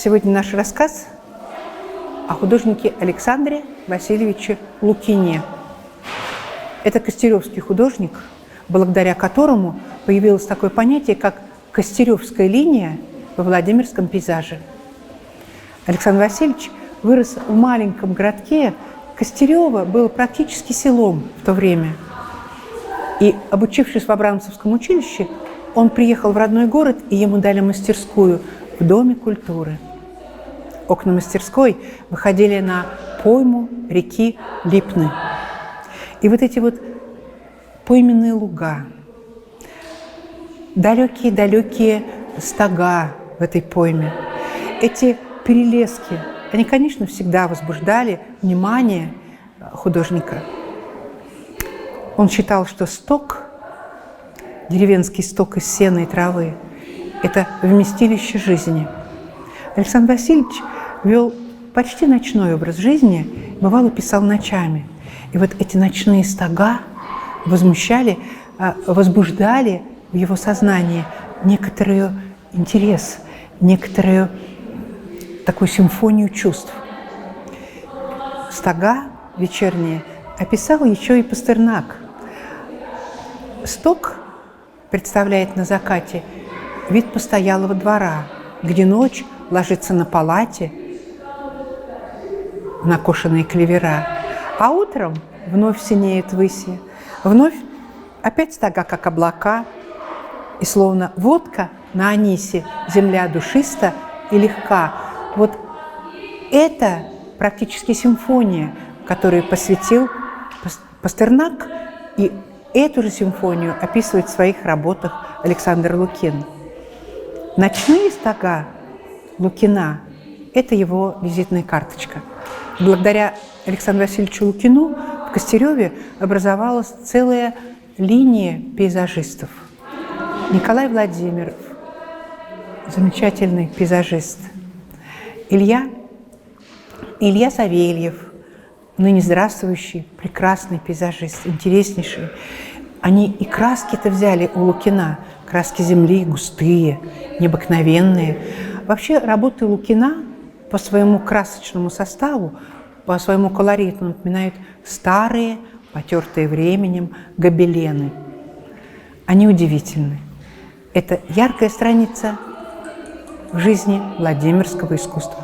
Сегодня наш рассказ о художнике Александре Васильевиче Лукине. Это костеревский художник, благодаря которому появилось такое понятие, как костеревская линия во Владимирском пейзаже. Александр Васильевич вырос в маленьком городке. Костерево было практически селом в то время. И, обучившись в Абрамцевском училище, он приехал в родной город, и ему дали мастерскую в Доме культуры. Окна мастерской выходили на пойму реки Липны. И вот эти вот пойменные луга, далекие-далекие стога в этой пойме, эти перелески, они, конечно, всегда возбуждали внимание художника. Он считал, что сток, деревенский сток из сена и травы, это вместилище жизни. Александр Васильевич вел почти ночной образ жизни, бывало, писал ночами. И вот эти ночные стога возбуждали в его сознании некоторый интерес, некоторую такую симфонию чувств. Стога вечерние описал еще и Пастернак. Сток представляет на закате вид постоялого двора, где ночь ложится на палате, накошенные клевера, а утром вновь синеет выси, вновь опять стога, как облака, и словно водка на анисе земля душиста и легка. Вот это практически симфония, которую посвятил Пастернак, и эту же симфонию описывает в своих работах Александр Лукин. Ночные стога Лукина – это его визитная карточка. Благодаря Александру Васильевичу Лукину в Костереве образовалась целая линия пейзажистов. Николай Владимиров – замечательный пейзажист. Илья Савельев – ныне здравствующий, прекрасный пейзажист, интереснейший. Они и краски-то взяли у Лукина, краски земли густые, необыкновенные. Вообще работы Лукина по своему красочному составу, по своему колориту напоминают старые, потертые временем гобелены. Они удивительны. Это яркая страница в жизни владимирского искусства.